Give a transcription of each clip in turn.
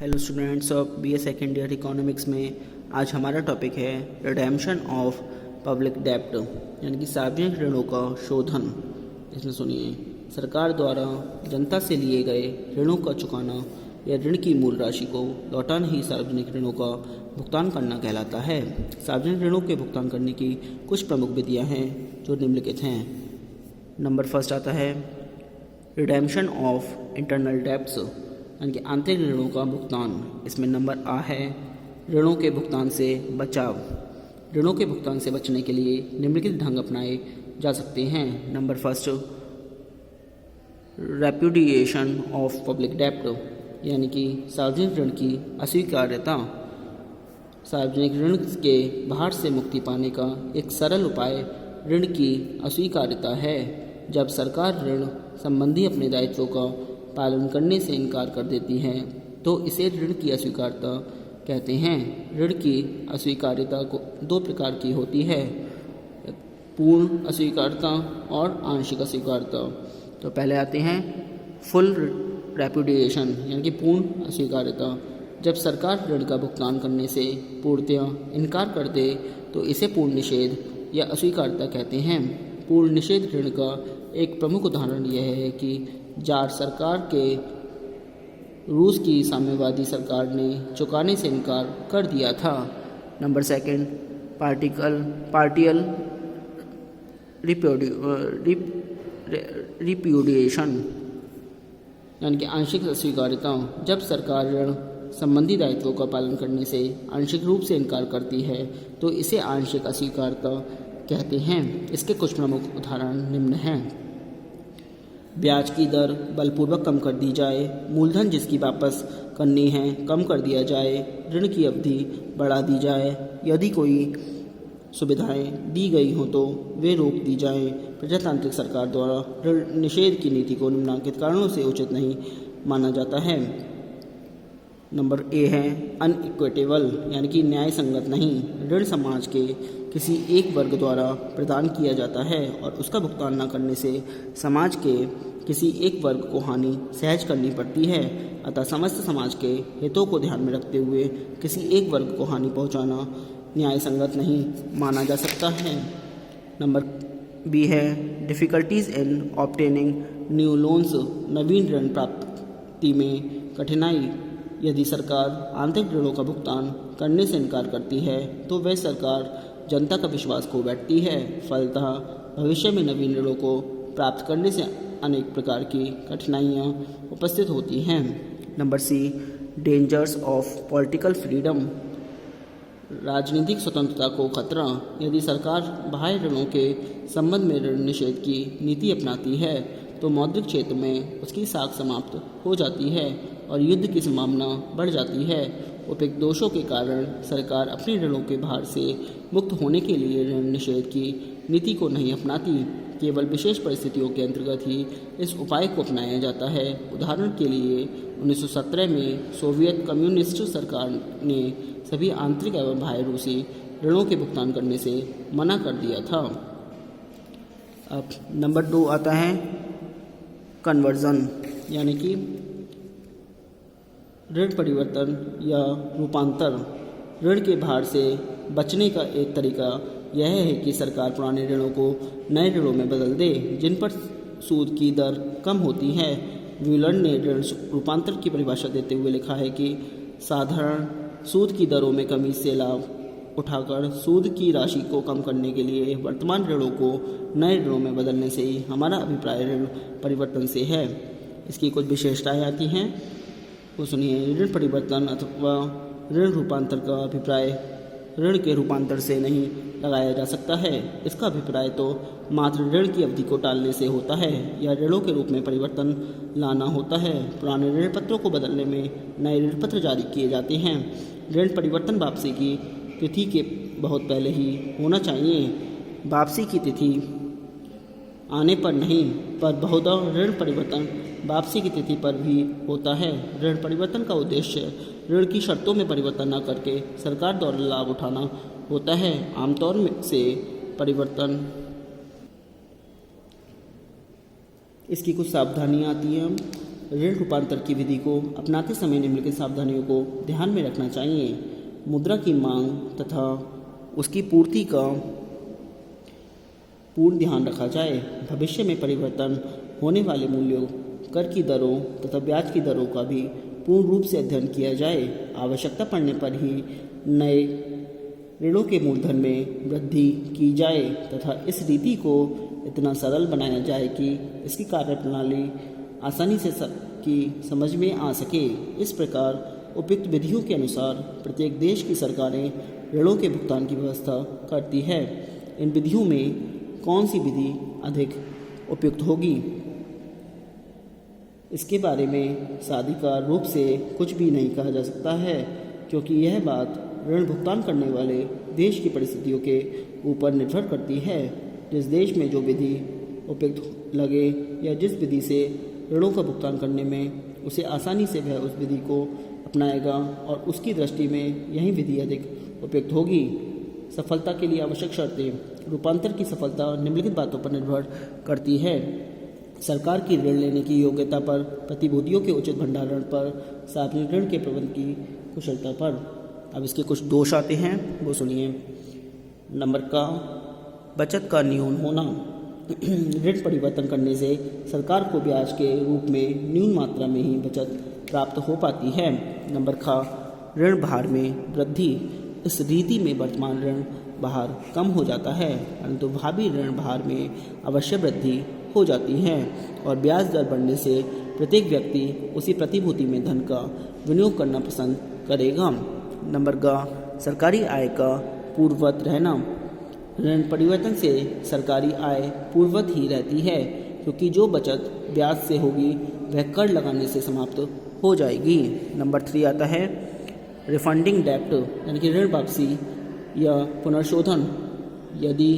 Hello students of BA second year economics में आज हमारा टॉपिक है रिडेम्पशन ऑफ पब्लिक डेब्ट यानी कि सार्वजनिक ऋणों का शोधन। इसमें सुनिए, सरकार द्वारा जनता से लिए गए ऋणों का चुकाना या ऋण की मूल राशि को लौटाना ही सार्वजनिक ऋणों का भुगतान करना कहलाता है। सार्वजनिक ऋणों के भुगतान करने की कुछ प्रमुख विधियाँ हैं जो निम्नलिखित हैं। नंबर फर्स्ट आता है रिडेम्पशन ऑफ इंटरनल डेब्ट्स यानी कि आंतरिक ऋणों का भुगतान। इसमें नंबर आ है ऋणों के भुगतान से बचाव। ऋणों के भुगतान से बचने के लिए निम्नलिखित ढंग अपनाए जा सकते हैं। Number first repudiation of public डेब्ट यानी कि सार्वजनिक ऋण की अस्वीकार्यता। सार्वजनिक ऋण के भार से मुक्ति पाने का एक सरल उपाय ऋण की अस्वीकार्यता है। जब सरकार ऋण संबंधी अपने दायित्वों का पालन करने से इनकार कर देती है तो इसे ऋण की अस्वीकार्यता कहते हैं। ऋण की अस्वीकार्यता को दो प्रकार की होती है, पूर्ण अस्वीकार्यता और आंशिक अस्वीकार्यता। तो पहले आते हैं फुल रेप्यूडिएशन यानी कि पूर्ण अस्वीकार्यता। जब सरकार ऋण का भुगतान करने से पूर्णतः इनकार कर दे तो इसे पूर्ण निषेध या अस्वीकार्यता कहते हैं। पूर्ण निषेध ऋण का एक प्रमुख उदाहरण यह है कि जार सरकार के रूस की साम्यवादी सरकार ने चुकाने से इनकार कर दिया था। नंबर सेकंड पार्टियल रिप्यूडिएशन यानी कि आंशिक अस्वीकार्यता। जब सरकार ऋण संबंधी दायित्वों का पालन करने से आंशिक रूप से इनकार करती है तो इसे आंशिक अस्वीकार्यता कहते हैं। इसके कुछ प्रमुख उदाहरण निम्न हैं। ब्याज की दर बलपूर्वक कम कर दी जाए, मूलधन जिसकी वापस करनी है कम कर दिया जाए, ऋण की अवधि बढ़ा दी जाए, यदि कोई सुविधाएं दी गई हों तो वे रोक दी जाएं। प्रजातांत्रिक सरकार द्वारा ऋण निषेध की नीति को निम्नलिखित कारणों से उचित नहीं माना जाता है। नंबर ए है अनइक्विटेबल यानी कि न्याय संगत नहीं। ऋण समाज के किसी एक वर्ग द्वारा प्रदान किया जाता है और उसका भुगतान न करने से समाज के किसी एक वर्ग को हानि सहज करनी पड़ती है। अतः समस्त समाज के हितों को ध्यान में रखते हुए किसी एक वर्ग को हानि पहुंचाना न्याय संगत नहीं माना जा सकता है। नंबर बी है difficulties in obtaining new loans. नवीन ऋण प्राप्ति में कठिनाई। यदि सरकार आंतरिक ऋणों का भुगतान करने से इनकार करती है तो वह सरकार जनता का विश्वास खो बैठती है। फलतः भविष्य में नवीन ऋणों को प्राप्त करने से अनेक प्रकार की कठिनाइयाँ उपस्थित होती हैं। Number C dangers of political freedom. राजनीतिक स्वतंत्रता को खतरा। यदि सरकार बाह्य ऋणों के संबंध में ऋण निषेध की नीति अपनाती है तो मौद्रिक क्षेत्र में उसकी साख समाप्त हो जाती है और युद्ध की संभावना बढ़ जाती है। उपयुक्त दोषों के कारण सरकार अपने ऋणों के भार से मुक्त होने के लिए ऋण निषेध की नीति को नहीं अपनाती। केवल विशेष परिस्थितियों के अंतर्गत ही इस उपाय को अपनाया जाता है। उदाहरण के लिए 1917 में सोवियत कम्युनिस्ट सरकार ने सभी आंतरिक एवं बाह्य रूसी ऋणों के भुगतान करने से मना कर दिया था। अब नंबर 2 आता है कन्वर्जन यानी कि ऋण परिवर्तन या रूपांतर। ऋण के भार से बचने का एक तरीका यह है कि सरकार पुराने ऋणों को नए ऋणों में बदल दे जिन पर सूद की दर कम होती है। व्हीलर ने ऋण रूपांतर की परिभाषा देते हुए लिखा है कि साधारण सूद की दरों में कमी से लाभ उठाकर सूद की राशि को कम करने के लिए वर्तमान ऋणों को नए ऋणों में बदलने से ही हमारा अभिप्राय ऋण परिवर्तन से है। इसकी कुछ विशेषताएं आती हैं, वो सुनिए। ऋण परिवर्तन अथवा ऋण रूपांतर का अभिप्राय ऋण के रूपांतर से नहीं लगाया जा सकता है। इसका अभिप्राय तो मात्र ऋण की अवधि को टालने से होता है या ऋणों के रूप में परिवर्तन लाना होता है। पुराने ऋण पत्रों को बदलने में नए ऋण पत्र जारी किए जाते हैं। ऋण परिवर्तन वापसी की तिथि के बहुत पहले ही होना चाहिए। वापसी की तिथि आने पर नहीं, पर बहुधा ऋण परिवर्तन वापसी की तिथि पर भी होता है। ऋण परिवर्तन का उद्देश्य ऋण की शर्तों में परिवर्तन न करके सरकार द्वारा लाभ उठाना होता है। आमतौर से परिवर्तन इसकी कुछ सावधानियाँ आती हैं। ऋण रूपांतर की विधि को अपनाते समय निम्नलिखित सावधानियों को ध्यान में रखना चाहिए। मुद्रा की मांग तथा उसकी पूर्ति का पूर्ण ध्यान रखा जाए। भविष्य में परिवर्तन होने वाले मूल्यों, कर की दरों तथा ब्याज की दरों का भी पूर्ण रूप से अध्ययन किया जाए। आवश्यकता पड़ने पर ही नए ऋणों के मूलधन में वृद्धि की जाए तथा इस रीति को इतना सरल बनाया जाए कि इसकी कार्यप्रणाली आसानी से की समझ में आ सके। इस प्रकार उपयुक्त विधियों के अनुसार प्रत्येक देश की सरकारें ऋणों के भुगतान की व्यवस्था करती है। इन विधियों में कौन सी विधि अधिक उपयुक्त होगी, इसके बारे में साधिकार रूप से कुछ भी नहीं कहा जा सकता है, क्योंकि यह बात ऋण भुगतान करने वाले देश की परिस्थितियों के ऊपर निर्भर करती है। जिस देश में जो विधि उपयुक्त लगे या जिस विधि से ऋणों का भुगतान करने में उसे आसानी से वह उस विधि को अपनाएगा और उसकी दृष्टि में यही विधि अधिक उपयुक्त होगी। सफलता के लिए आवश्यक शर्तें। रूपांतर की सफलता निम्नलिखित बातों पर निर्भर करती है। सरकार की ऋण लेने की योग्यता पर, प्रतिभूतियों के उचित भंडारण पर, सार्वजनिक ऋण के प्रबंध की कुशलता पर। अब इसके कुछ दोष आते हैं, वो सुनिए। नंबर का बचत का न्यून होना। ऋण परिवर्तन करने से सरकार को ब्याज के रूप में न्यून मात्रा में ही बचत प्राप्त हो पाती है। नंबर का ऋण भार में वृद्धि। इस रीति में वर्तमान ऋण भार कम हो जाता है, परंतु भावी ऋण भार में अवश्य वृद्धि हो जाती है और ब्याज दर बढ़ने से प्रत्येक व्यक्ति उसी प्रतिभूति में धन का विनियोग करना पसंद करेगा। नंबर का सरकारी आय का पूर्ववत रहना। ऋण परिवर्तन से सरकारी आय पूर्ववत ही रहती है, क्योंकि जो बचत ब्याज से होगी वह कर लगाने से समाप्त हो जाएगी। नंबर 3 आता है रिफंडिंग डेप्ट, यानी कि ऋण वापसी या पुनर्शोधन। यदि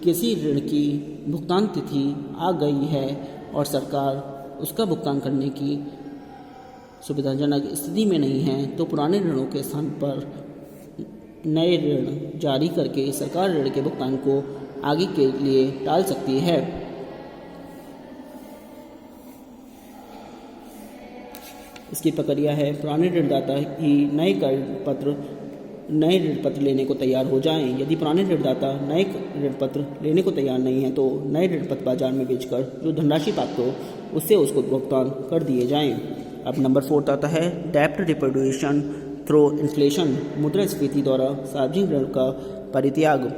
किसी ऋण की भुगतान तिथि आ गई है और सरकार उसका भुगतान करने की सुविधाजनक स्थिति में नहीं है, तो पुराने ऋणों के स्थान पर नए ऋण जारी करके सरकार ऋण के भुगतान को आगे के लिए टाल सकती है। इसकी प्रक्रिया है, पुराने ऋणदाता ही नए ऋण पत्र लेने को तैयार हो जाएं। यदि पुराने ऋणदाता नए ऋण पत्र लेने को तैयार नहीं है, तो नए ऋण पत्र बाजार में बेचकर जो धनराशि प्राप्त हो उससे उसको भुगतान कर दिए जाएं। अब नंबर 4 आता है डेप्ट डिप्रिसिएशन थ्रू इन्फ्लेशन, मुद्रास्फीति द्वारा सार्वजनिक ऋण का परित्याग।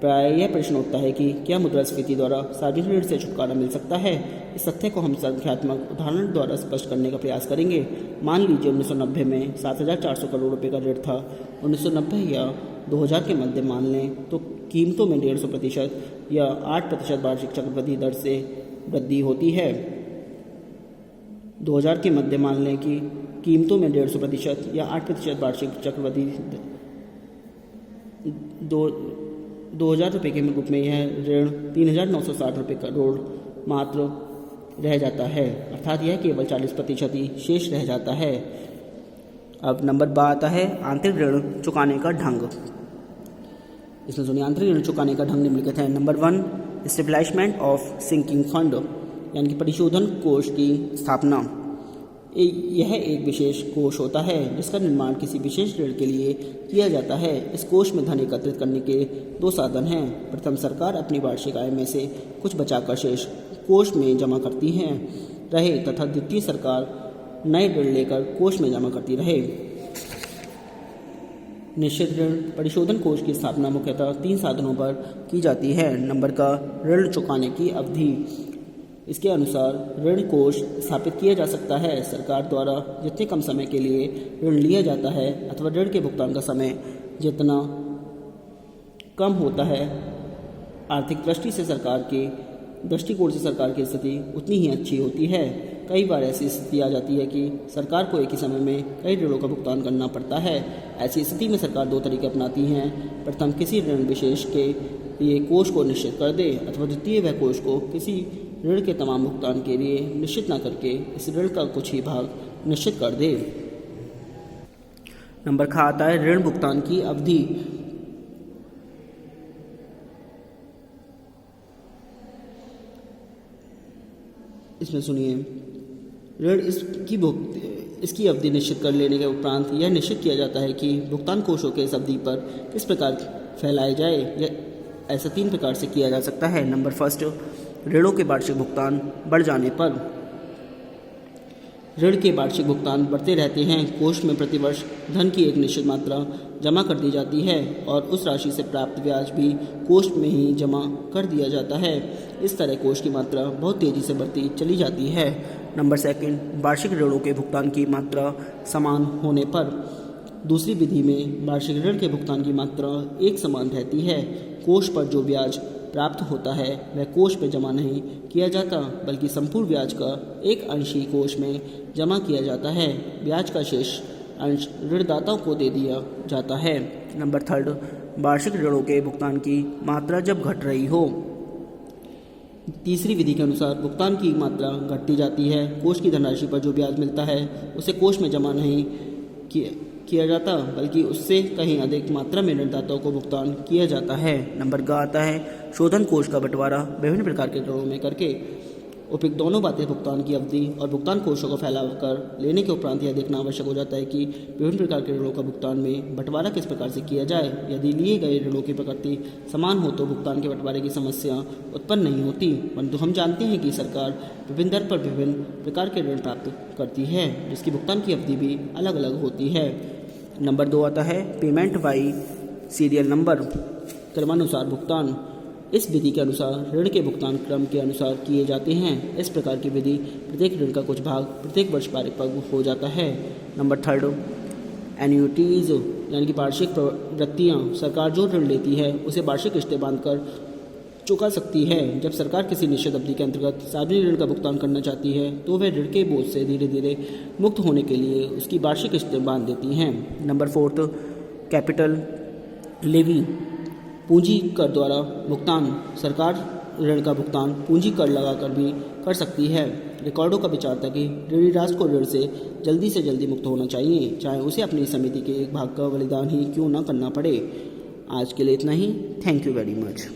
प्राय यह प्रश्न उठता है कि क्या मुद्रास्फीति द्वारा सार्वजनिक ऋण से छुटकारा मिल सकता है। इस तथ्य को हम संख्यात्मक उदाहरण द्वारा स्पष्ट करने का प्रयास करेंगे। मान लीजिए 1990 में 7,400 करोड़ रुपये का ऋण था। 1990 या 2000 के मध्य मान लें तो कीमतों में 150% या 8% वार्षिक चक्रवृद्धि दर से वृद्धि होती है। 2000 के मध्य मान लें कि कीमतों में 150% या 8% वार्षिक चक्रवृद्धि 2000 रुपये के रूप में यह ऋण 3,960 रुपये करोड़ मात्र रह जाता है, अर्थात यह केवल 40% ही शेष रह जाता है। अब नंबर 12 आता है आंतरिक ऋण चुकाने का ढंग। इसमें सुनिए, आंतरिक ऋण चुकाने का ढंग निम्नलिखित है। Number 1 establishment of sinking fund, यानी कि परिशोधन कोष की स्थापना। यह एक विशेष कोष होता है जिसका निर्माण किसी विशेष ऋण के लिए किया जाता है। इस कोष में धन एकत्रित करने के 2 साधन हैं। प्रथम, सरकार अपनी वार्षिक आय में से कुछ बचाकर शेष कोष में जमा करती रहे तथा द्वितीय, सरकार नए ऋण लेकर कोष में जमा करती रहे। निश्चित ऋण परिशोधन कोष की स्थापना मुख्यतः 3 साधनों पर की जाती है। नंबर का ऋण चुकाने की अवधि। इसके अनुसार ऋण कोष स्थापित किया जा सकता है। सरकार द्वारा जितने कम समय के लिए ऋण लिया जाता है अथवा ऋण के भुगतान का समय जितना कम होता है, आर्थिक दृष्टिकोण से सरकार की स्थिति उतनी ही अच्छी होती है। कई बार ऐसी स्थिति आ जाती है कि सरकार को एक ही समय में कई ऋणों का भुगतान करना पड़ता है। ऐसी स्थिति में सरकार 2 तरीके अपनाती हैं। प्रथम, किसी ऋण विशेष के लिए कोष को निश्चित कर दे अथवा द्वितीय, वह कोष को किसी ऋण के तमाम भुगतान के लिए निश्चित न करके इस ऋण का कुछ ही भाग निश्चित कर दे। नंबर खा आता है ऋण भुगतान की अवधि। इसमें सुनिए, ऋण इसकी अवधि निश्चित कर लेने के उपरांत यह निश्चित किया जाता है कि भुगतान कोषों के इस अवधि पर किस प्रकार फैलाए जाए। यह ऐसा 3 प्रकार से किया जा सकता है। नंबर फर्स्ट, ऋणों के वार्षिक भुगतान बढ़ जाने पर। ऋण के वार्षिक भुगतान बढ़ते रहते हैं। कोष में प्रतिवर्ष धन की एक निश्चित मात्रा जमा कर दी जाती है और उस राशि से प्राप्त ब्याज भी कोष में ही जमा कर दिया जाता है। इस तरह कोष की मात्रा बहुत तेज़ी से बढ़ती चली जाती है। नंबर सेकंड, वार्षिक ऋणों के भुगतान की मात्रा समान होने पर। दूसरी विधि में वार्षिक ऋण के भुगतान की मात्रा एक समान रहती है। कोष पर जो ब्याज प्राप्त होता है वह कोष में जमा नहीं किया जाता, बल्कि संपूर्ण ब्याज का एक अंश ही कोष में जमा किया जाता है। ब्याज का शेष अंश ऋणदाताओं को दे दिया जाता है। नंबर थर्ड, वार्षिक ऋणों के भुगतान की मात्रा जब घट रही हो। तीसरी विधि के अनुसार भुगतान की मात्रा घटती जाती है। कोष की धनराशि पर जो ब्याज मिलता है उसे कोष में जमा नहीं किया जाता, बल्कि उससे कहीं अधिक मात्रा में ऋणदाताओं को भुगतान किया जाता है। नंबर का आता है शोधन कोष का बंटवारा विभिन्न प्रकार के ऋणों में करके। उपयुक्त दोनों बातें भुगतान की अवधि और भुगतान कोषों को फैलाकर लेने के उपरांत यह देखना आवश्यक हो जाता है कि विभिन्न प्रकार के ऋणों का भुगतान में बंटवारा किस प्रकार से किया जाए। यदि लिए गए ऋणों की प्रकृति समान हो तो भुगतान के बंटवारे की समस्या उत्पन्न नहीं होती, परंतु हम जानते हैं कि सरकार विभिन्न दर पर विभिन्न प्रकार के ऋण प्राप्त करती है, जिसकी भुगतान की अवधि भी अलग अलग होती है। नंबर 2 आता है पेमेंट बाई सीरियल नंबर, क्रमानुसार भुगतान। इस विधि के अनुसार ऋण के भुगतान क्रम के अनुसार किए जाते हैं। इस प्रकार की विधि प्रत्येक ऋण का कुछ भाग प्रत्येक वर्ष परिपक्व हो जाता है। नंबर थर्ड, एन्युटीज़ यानी कि वार्षिक प्रवृत्तियाँ। सरकार जो ऋण लेती है उसे वार्षिक किस्तें बांधकर चुका सकती है। जब सरकार किसी निश्चित अवधि के अंतर्गत सार्वजनिक ऋण का भुगतान करना चाहती है तो वह ऋण के बोझ से धीरे धीरे मुक्त होने के लिए उसकी वार्षिक किस्तें बांध देती हैं। नंबर 4, कैपिटल लेवी, पूंजी कर द्वारा भुगतान। सरकार ऋण का भुगतान पूंजी कर लगाकर भी कर सकती है। रिकॉर्डों का विचार था कि ऋणी राष्ट्र को ऋण से जल्दी मुक्त होना चाहिए, चाहे उसे अपनी समिति के एक भाग का बलिदान ही क्यों न करना पड़े। आज के लिए इतना ही। Thank you very much.